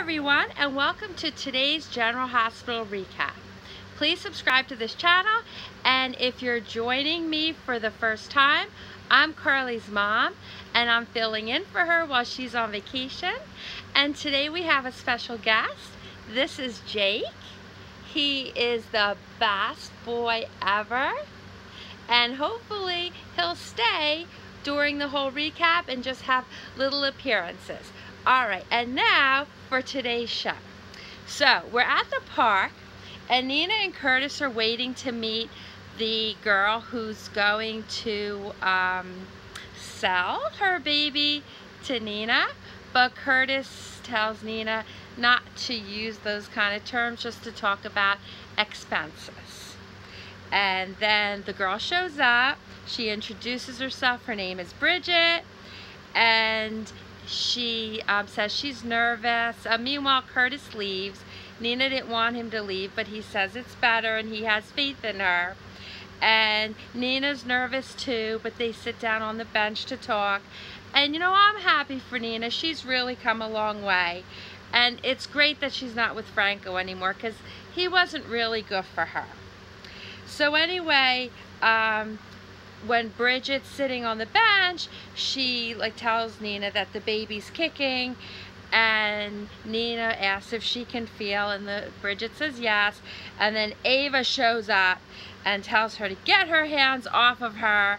everyone, and welcome to today's General Hospital recap. Please subscribe to this channel, and if you're joining me for the first time, I'm Carly's mom, and I'm filling in for her while she's on vacation. And today we have a special guest. This is Jake. He is the best boy ever, and hopefully he'll stay during the whole recap and just have little appearances. All right, and now for today's show. So we're at the park, and Nina and Curtis are waiting to meet the girl who's going to sell her baby to Nina, but Curtis tells Nina not to use those kind of terms, just to talk about expenses. And then the girl shows up. She introduces herself. Her name is Bridget, and she says she's nervous. Meanwhile, Curtis leaves. Nina didn't want him to leave, but he says it's better, and he has faith in her. And Nina's nervous too, but they sit down on the bench to talk. And you know, I'm happy for Nina. She's really come a long way. And it's great that she's not with Franco anymore, because he wasn't really good for her. So anyway, when Bridget's sitting on the bench, she tells Nina that the baby's kicking, and Nina asks if she can feel, and Bridget says yes. And then Ava shows up and tells her to get her hands off of her,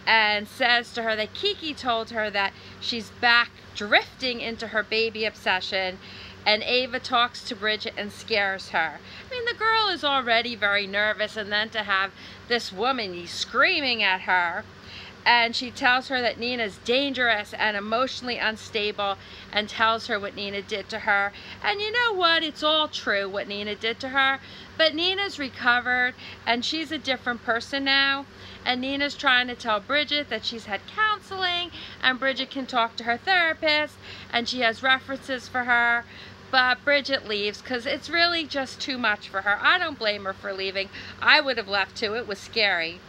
and says to her that Kiki told her that she's back drifting into her baby obsession. And Ava talks to Bridget and scares her. I mean, the girl is already very nervous, and then to have this woman screaming at her. And she tells her that Nina's dangerous and emotionally unstable, and tells her what Nina did to her. And you know what? It's all true what Nina did to her. But Nina's recovered, and she's a different person now. And Nina's trying to tell Bridget that she's had counseling, and Bridget can talk to her therapist, and she has references for her. But Bridget leaves because it's really just too much for her. I don't blame her for leaving. I would have left too. It was scary.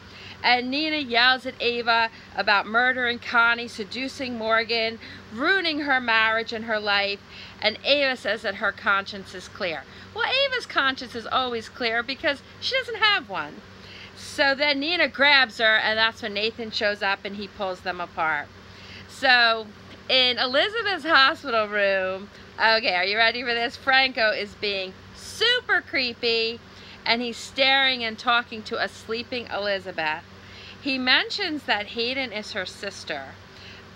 And Nina yells at Ava about murdering Connie, seducing Morgan, ruining her marriage and her life. And Ava says that her conscience is clear. Well, Ava's conscience is always clear because she doesn't have one. So then Nina grabs her, and that's when Nathan shows up and he pulls them apart. So in Elizabeth's hospital room, okay, are you ready for this? Franco is being super creepy, and he's staring and talking to a sleeping Elizabeth. He mentions that Hayden is her sister,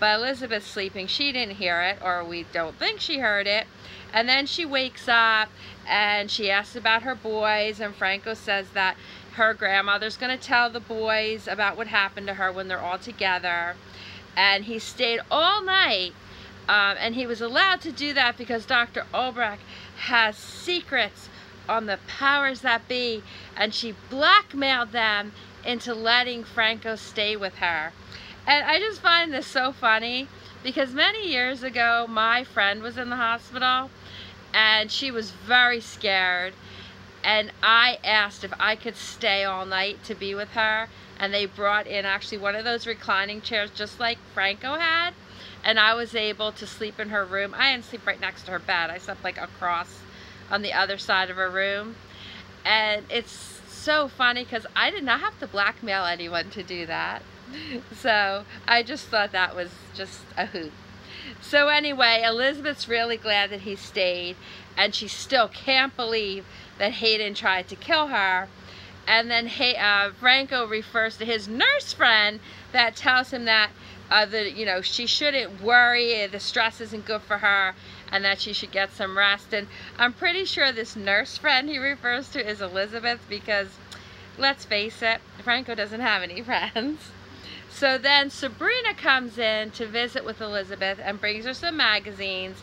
but Elizabeth's sleeping. She didn't hear it, or we don't think she heard it. And then she wakes up, and she asks about her boys, and Franco says that her grandmother's going to tell the boys about what happened to her when they're all together. And he stayed all night. And he was allowed to do that because Dr. Albrecht has secrets on the powers that be, and she blackmailed them into letting Franco stay with her. And I just find this so funny because many years ago my friend was in the hospital, and she was very scared, and I asked if I could stay all night to be with her, and they brought in actually one of those reclining chairs just like Franco had. And I was able to sleep in her room. I didn't sleep right next to her bed. I slept across on the other side of her room. And it's so funny because I did not have to blackmail anyone to do that. So I just thought that was just a hoot. So anyway, Elizabeth's really glad that he stayed, and she still can't believe that Hayden tried to kill her. And then Franco refers to his nurse friend that tells him that she shouldn't worry, the stress isn't good for her, and that she should get some rest. And I'm pretty sure this nurse friend he refers to is Elizabeth, because let's face it, Franco doesn't have any friends. So then Sabrina comes in to visit with Elizabeth and brings her some magazines,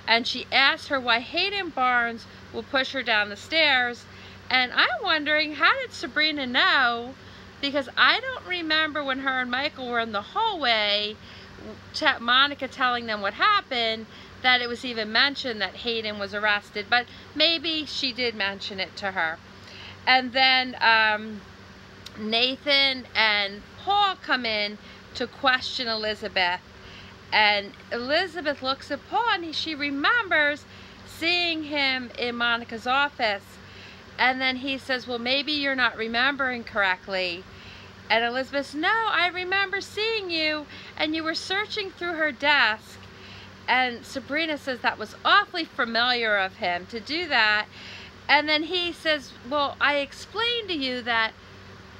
and she asks her why Hayden Barnes will push her down the stairs. And I'm wondering, how did Sabrina know? Because I don't remember when her and Michael were in the hallway, Monica telling them what happened, that it was even mentioned that Hayden was arrested. But maybe she did mention it to her. And then Nathan and Paul come in to question Elizabeth. And Elizabeth looks at Paul, and she remembers seeing him in Monica's office. And then he says, well, maybe you're not remembering correctly. And Elizabeth says, no, I remember seeing you, and you were searching through her desk. And Sabrina says that was awfully familiar of him to do that. And then he says, well, I explained to you that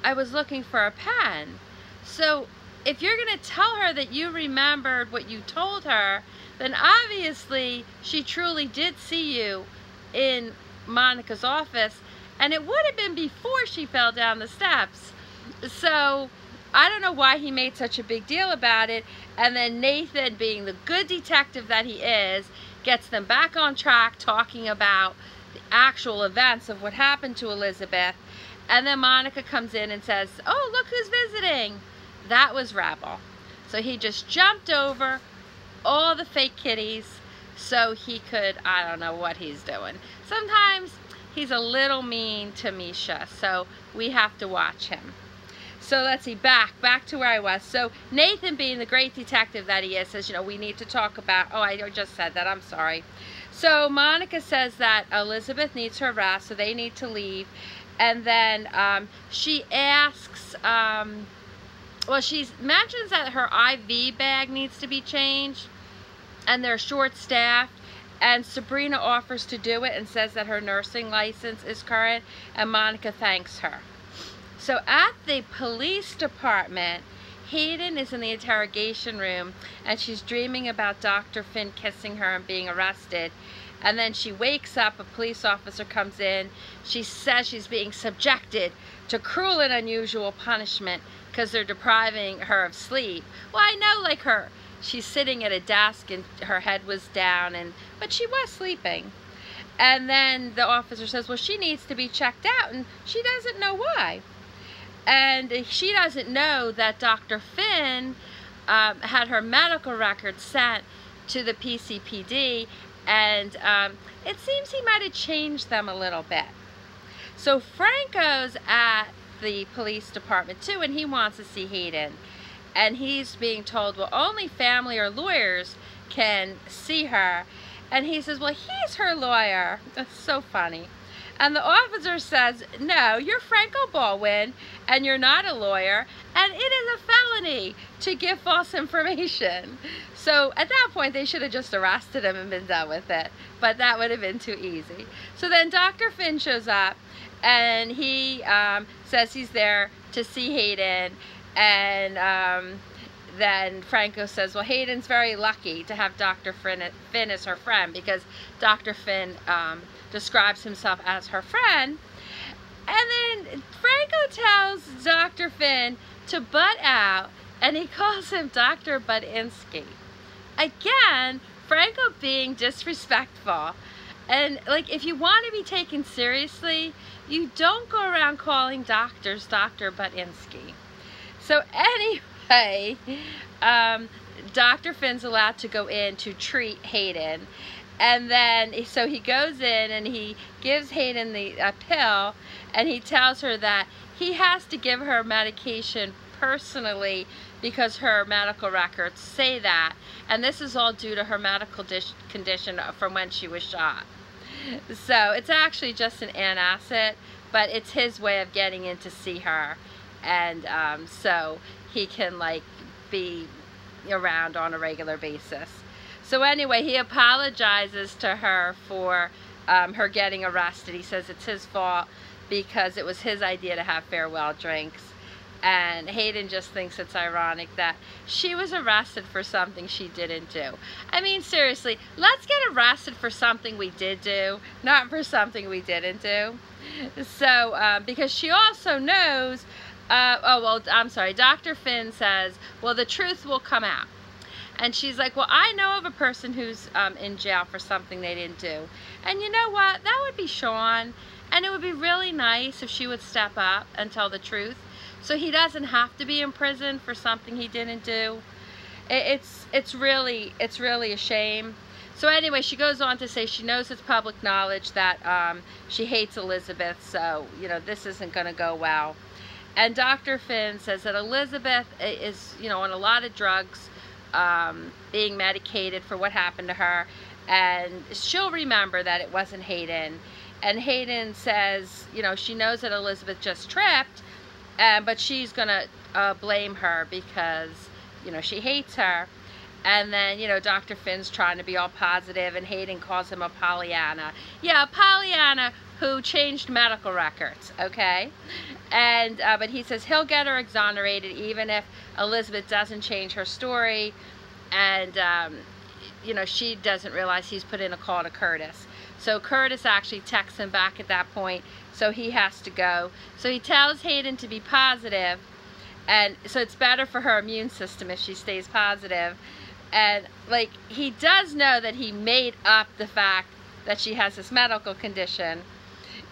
I was looking for a pen. So if you're going to tell her that you remembered what you told her, then obviously she truly did see you in Monica's office, and it would have been before she fell down the steps. So I don't know why he made such a big deal about it. And then Nathan, being the good detective that he is, gets them back on track talking about the actual events of what happened to Elizabeth. And then Monica comes in and says, oh, look who's visiting. That was Rebel. So he just jumped over all the fake kitties so he could, I don't know what he's doing. Sometimes he's a little mean to Misha, so we have to watch him. So let's see, back to where I was. So Nathan, being the great detective that he is, says, you know, we need to talk about, oh, I just said that, I'm sorry. So Monica says that Elizabeth needs her rest, so they need to leave. And then she asks, well, she mentions that her IV bag needs to be changed, and they're short-staffed. And Sabrina offers to do it and says that her nursing license is current, and Monica thanks her. So at the police department, Hayden is in the interrogation room, and she's dreaming about Dr. Finn kissing her and being arrested. And then she wakes up, a police officer comes in. She says she's being subjected to cruel and unusual punishment because they're depriving her of sleep. Well, I know, like her, she's sitting at a desk and her head was down, but she was sleeping. And then the officer says, well, she needs to be checked out, and she doesn't know why. And she doesn't know that Dr. Finn had her medical records sent to the PCPD, and it seems he might have changed them a little bit. So Franco's at the police department too, and he wants to see Hayden. And he's being told, well, only family or lawyers can see her. And he says, well, he's her lawyer. That's so funny. And the officer says, no, you're Franco Baldwin, and you're not a lawyer, and it is a felony to give false information. So at that point, they should have just arrested him and been done with it. But that would have been too easy. So then Dr. Finn shows up, and he says he's there to see Hayden. And then Franco says, well, Hayden's very lucky to have Dr. Finn as her friend, because Dr. Finn describes himself as her friend. And then Franco tells Dr. Finn to butt out, and he calls him Dr. Budinsky. Again, Franco being disrespectful. And like, if you want to be taken seriously, you don't go around calling doctors Dr. Budinsky. So anyway, Dr. Finn's allowed to go in to treat Hayden. And then, so he goes in and he gives Hayden a pill, and he tells her that he has to give her medication personally because her medical records say that. And this is all due to her medical condition from when she was shot. So it's actually just an antacid, but it's his way of getting in to see her. And so he can like be around on a regular basis. So anyway, he apologizes to her for her getting arrested. He says it's his fault because it was his idea to have farewell drinks. And Hayden just thinks it's ironic that she was arrested for something she didn't do. I mean, seriously, let's get arrested for something we did do, not for something we didn't do. So, because she also knows, oh, well, I'm sorry, Dr. Finn says, well, the truth will come out. And she's like, well, I know of a person who's in jail for something they didn't do. And you know what? That would be Sean. And it would be really nice if she would step up and tell the truth, so he doesn't have to be in prison for something he didn't do. It's really a shame. So anyway, she goes on to say she knows it's public knowledge that she hates Elizabeth, so, you know, this isn't going to go well. And Dr. Finn says that Elizabeth is, you know, on a lot of drugs, being medicated for what happened to her, and she'll remember that it wasn't Hayden. And Hayden says, you know, she knows that Elizabeth just tripped, but she's gonna blame her because, you know, she hates her. And then, you know, Dr. Finn's trying to be all positive, and Hayden calls him a Pollyanna. Yeah, a Pollyanna who changed medical records, okay? And but he says he'll get her exonerated even if Elizabeth doesn't change her story. And you know, she doesn't realize he's put in a call to Curtis. So Curtis actually texts him back at that point, so he has to go. So he tells Hayden to be positive, and so it's better for her immune system if she stays positive. And like, he does know that he made up the fact that she has this medical condition,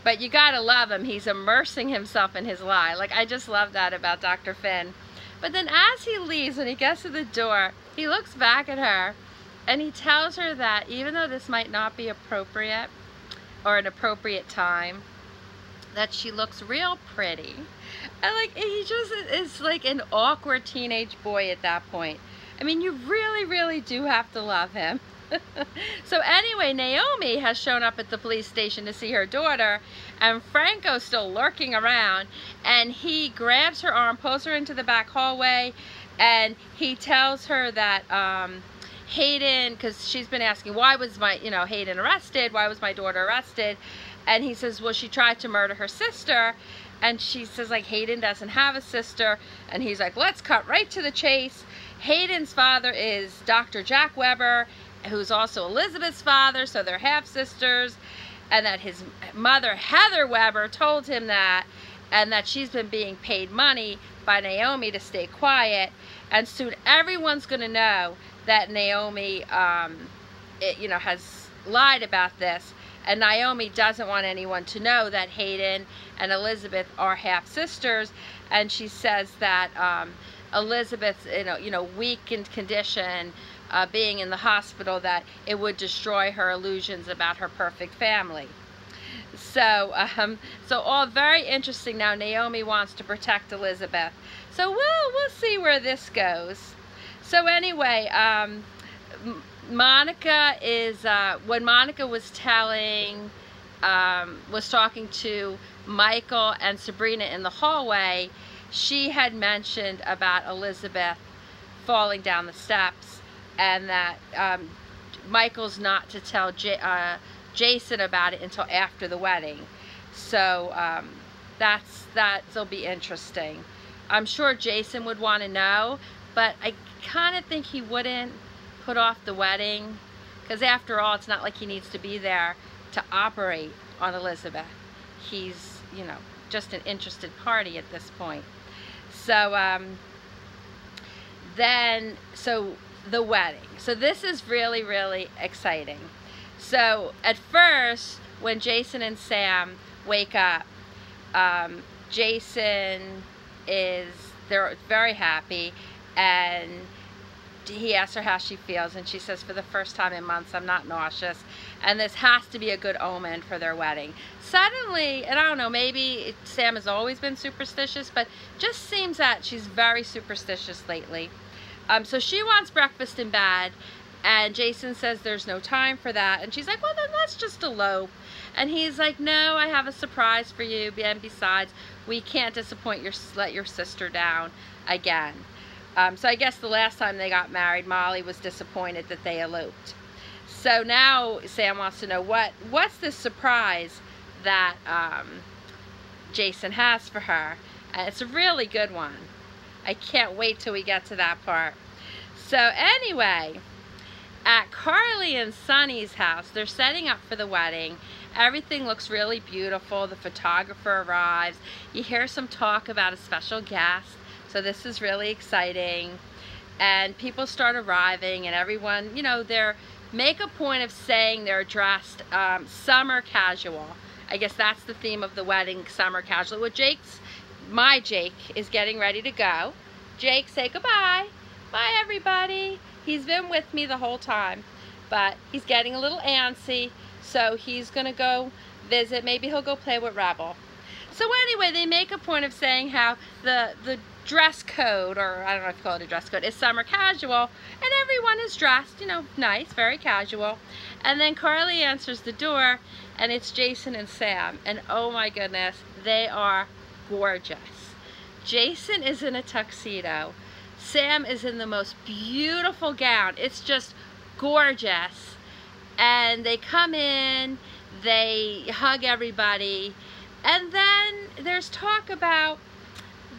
but you gotta love him. He's immersing himself in his lie. Like, I just love that about Dr. Finn. But then as he leaves, when he gets to the door, he looks back at her and he tells her that even though this might not be appropriate or an appropriate time, that she looks real pretty. And like, he just is like an awkward teenage boy at that point. I mean, you really, really do have to love him. So anyway, Naomi has shown up at the police station to see her daughter, and Franco's still lurking around, and he grabs her arm, pulls her into the back hallway, and he tells her that Hayden, because she's been asking, why was my, you know, Hayden arrested? Why was my daughter arrested? And he says, well, she tried to murder her sister. And she says, like, Hayden doesn't have a sister. And he's like, let's cut right to the chase. Hayden's father is Dr. Jack Weber, who's also Elizabeth's father, so they're half-sisters, and that his mother, Heather Weber, told him that, and that she's been being paid money by Naomi to stay quiet, and soon everyone's going to know that Naomi, you know, has lied about this, and Naomi doesn't want anyone to know that Hayden and Elizabeth are half-sisters, and she says that Elizabeth's, you know, weakened condition, being in the hospital, that it would destroy her illusions about her perfect family. So, so all very interesting. Now Naomi wants to protect Elizabeth. So we'll see where this goes. So anyway, Monica is, when Monica was talking to Michael and Sabrina in the hallway, she had mentioned about Elizabeth falling down the steps, and that Michael's not to tell Jason about it until after the wedding. So that'll be interesting. I'm sure Jason would want to know, but I kind of think he wouldn't put off the wedding, because after all, it's not like he needs to be there to operate on Elizabeth. He's, you know, just an interested party at this point. So so the wedding. So this is really, really exciting. So at first, when Jason and Sam wake up, they're very happy, and he asks her how she feels, and she says, for the first time in months, I'm not nauseous, and this has to be a good omen for their wedding. Suddenly, and I don't know, maybe Sam has always been superstitious, but just seems that she's very superstitious lately. So she wants breakfast in bed, and Jason says there's no time for that, and she's like, well, then let's just elope. And he's like, no, I have a surprise for you, and besides, we can't let your sister down again. So I guess the last time they got married, Molly was disappointed that they eloped. So now Sam wants to know what's this surprise that Jason has for her. And it's a really good one. I can't wait till we get to that part. So anyway, at Carly and Sonny's house, they're setting up for the wedding. Everything looks really beautiful. The photographer arrives. You hear some talk about a special guest. So this is really exciting. And people start arriving, and everyone, you know, they make a point of saying they're dressed summer casual. I guess that's the theme of the wedding, summer casual. Well, my Jake is getting ready to go. Jake, say goodbye. Bye, everybody. He's been with me the whole time, but he's getting a little antsy, so he's gonna go visit. Maybe he'll go play with Rebel. So anyway, they make a point of saying how the dress code, or I don't know if you call it a dress code, is summer casual, and everyone is dressed, you know, nice, very casual. And then Carly answers the door, and it's Jason and Sam, and oh my goodness, they are gorgeous. Jason is in a tuxedo. Sam is in the most beautiful gown. It's just gorgeous. And they come in, they hug everybody, and then there's talk about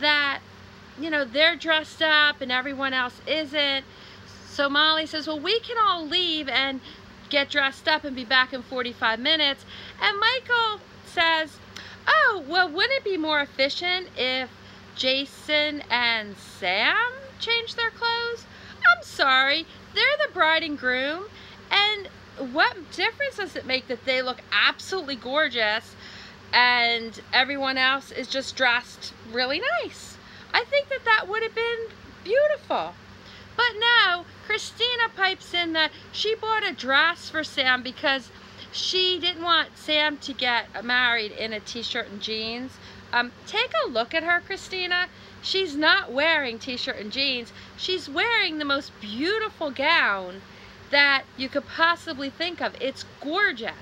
that, you know, they're dressed up and everyone else isn't. So Molly says, well, we can all leave and get dressed up and be back in 45 minutes. And Michael says, oh, well, wouldn't it be more efficient if Jason and Sam change their clothes? I'm sorry, they're the bride and groom, and what difference does it make that they look absolutely gorgeous and everyone else is just dressed really nice? I think that that would have been beautiful. But no, Christina pipes in that she bought a dress for Sam because she didn't want Sam to get married in a t-shirt and jeans. Take a look at her, Christina. She's not wearing t-shirt and jeans. She's wearing the most beautiful gown that you could possibly think of. It's gorgeous.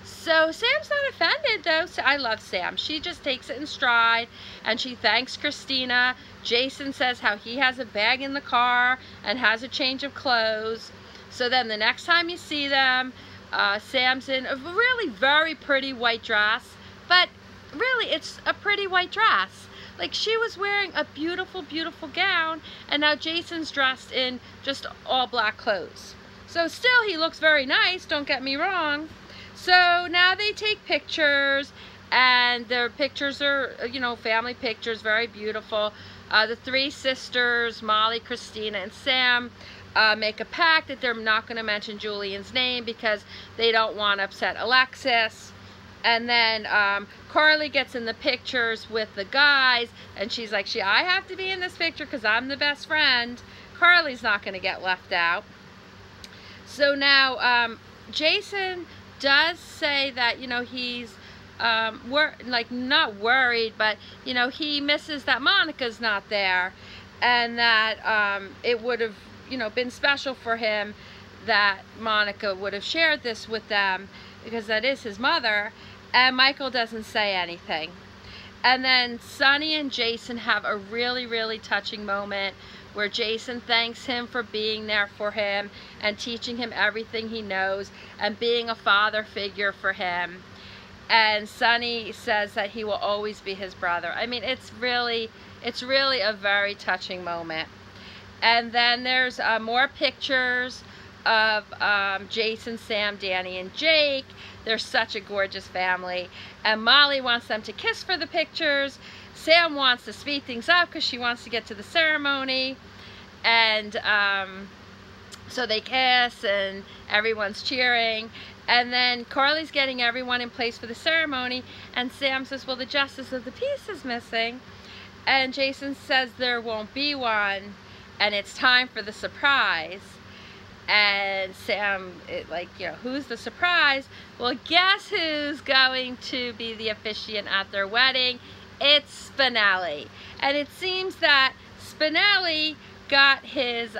So Sam's not offended though. I love Sam. She just takes it in stride and she thanks Christina. Jason says how he has a bag in the car and has a change of clothes. So then the next time you see them, Sam's in a really very pretty white dress, but really it's a pretty white dress. Like, she was wearing a beautiful, beautiful gown, and now Jason's dressed in just all black clothes. So still, he looks very nice, don't get me wrong. So now they take pictures, and their pictures are, you know, family pictures, very beautiful. The three sisters, Molly, Christina, and Sam, make a pact that they're not going to mention Julian's name because they don't want to upset Alexis. And then Carly gets in the pictures with the guys, and she's like, I have to be in this picture because I'm the best friend. Carly's not going to get left out. So now Jason does say that, you know, he's like not worried, but, you know, he misses that Monica's not there, and that it would have, you know, been special for him that Monica would have shared this with them because that is his mother. And Michael doesn't say anything. And then Sonny and Jason have a really, really touching moment where Jason thanks him for being there for him and teaching him everything he knows and being a father figure for him. And Sonny says that he will always be his brother. I mean, it's really a very touching moment. And then there's more pictures of Jason, Sam, Danny, and Jake. They're such a gorgeous family. And Molly wants them to kiss for the pictures. Sam wants to speed things up because she wants to get to the ceremony. And so they kiss and everyone's cheering. And then Carly's getting everyone in place for the ceremony. And Sam says, well, the justice of the peace is missing. And Jason says there won't be one. And it's time for the surprise. And Sam, like, you know, who's the surprise? Well, guess who's going to be the officiant at their wedding? It's Spinelli. And it seems that Spinelli got his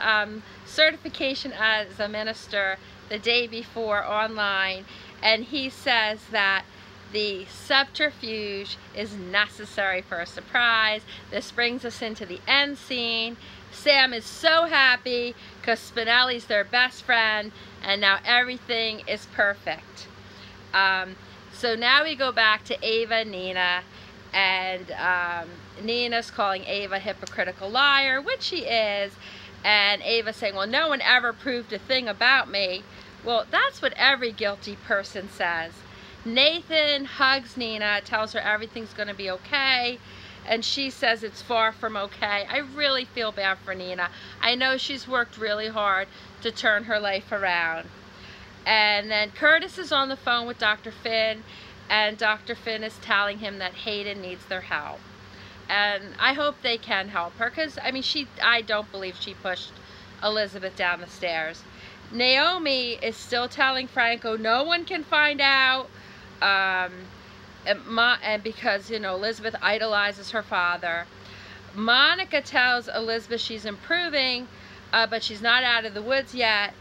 certification as a minister the day before online, and he says that the subterfuge is necessary for a surprise. This brings us into the end scene. Sam is so happy because Spinelli's their best friend, and now everything is perfect. So now we go back to Ava and Nina, and Nina's calling Ava a hypocritical liar, which she is, and Ava's saying, well, no one ever proved a thing about me. Well, that's what every guilty person says. Nathan hugs Nina, tells her everything's going to be okay, and she says it's far from okay. I really feel bad for Nina. I know she's worked really hard to turn her life around. And then Curtis is on the phone with Dr. Finn, and Dr. Finn is telling him that Hayden needs their help. And I hope they can help her, because, I mean, I don't believe she pushed Elizabeth down the stairs. Naomi is still telling Franco no one can find out. and because, you know, Elizabeth idolizes her father. Monica tells Elizabeth she's improving, but she's not out of the woods yet.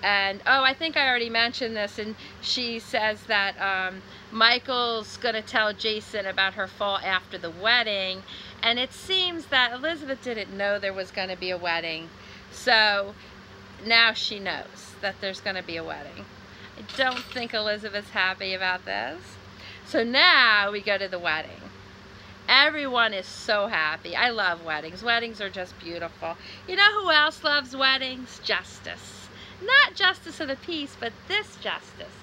And, oh, I think I already mentioned this, and she says that Michael's going to tell Jason about her fall after the wedding, and it seems that Elizabeth didn't know there was going to be a wedding, so now she knows that there's going to be a wedding. I don't think Elizabeth's happy about this. So now we go to the wedding. Everyone is so happy. I love weddings. Weddings are just beautiful. You know who else loves weddings? Justice. Not Justice of the Peace, but this Justice.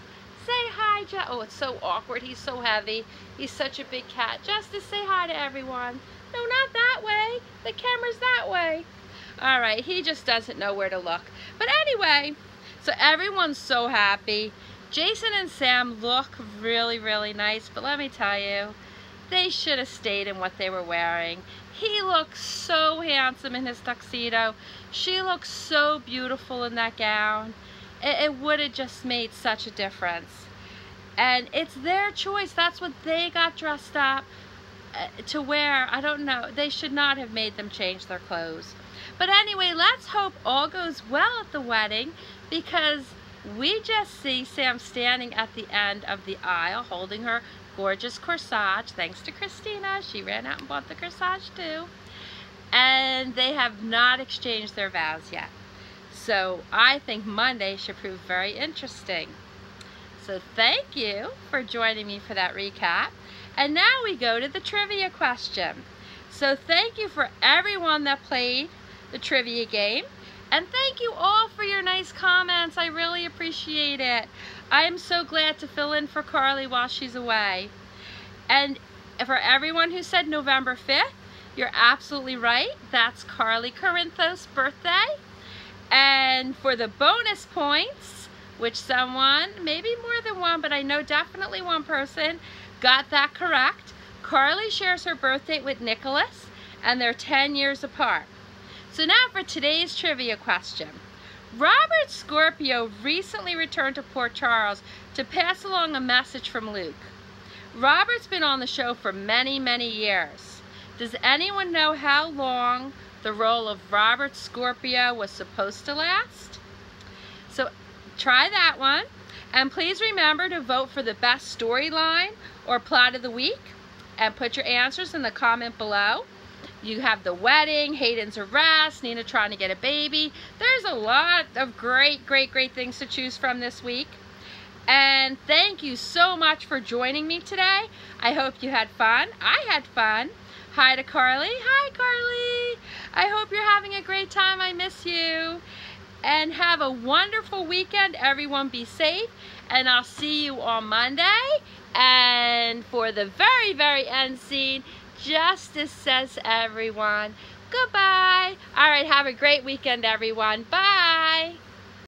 Say hi, oh, it's so awkward. He's so heavy. He's such a big cat. Justice, say hi to everyone. No, not that way. The camera's that way. All right, he just doesn't know where to look. But anyway, so everyone's so happy. Jason and Sam look really, really nice, but let me tell you, they should have stayed in what they were wearing. He looks so handsome in his tuxedo. She looks so beautiful in that gown. It would have just made such a difference. And it's their choice. That's what they got dressed up to wear. I don't know. They should not have made them change their clothes. But anyway, let's hope all goes well at the wedding, because we just see Sam standing at the end of the aisle holding her gorgeous corsage, thanks to Christina. She ran out and bought the corsage too. And they have not exchanged their vows yet. So I think Monday should prove very interesting. So thank you for joining me for that recap. And now we go to the trivia question. So thank you for everyone that played the trivia game. And thank you all for your nice comments. I really appreciate it. I'm so glad to fill in for Carly while she's away. And for everyone who said November 5th, you're absolutely right. That's Carly Corinthos' birthday. And for the bonus points, which someone, maybe more than one, but I know definitely one person got that correct, Carly shares her birth date with Nicholas, and they're 10 years apart. So now for today's trivia question. Robert Scorpio recently returned to Port Charles to pass along a message from Luke. Robert's been on the show for many, many years. Does anyone know how long the role of Robert Scorpio was supposed to last? So try that one. And please remember to vote for the best storyline or plot of the week. And put your answers in the comment below. You have the wedding, Hayden's arrest, Nina trying to get a baby. There's a lot of great, great, great things to choose from this week. And thank you so much for joining me today. I hope you had fun. I had fun. Hi to Carly. Hi, Carly. I hope you're having a great time. I miss you. And have a wonderful weekend. Everyone be safe. And I'll see you on Monday. And for the very, very end scene, Justice says everyone goodbye. All right, have a great weekend, everyone. Bye.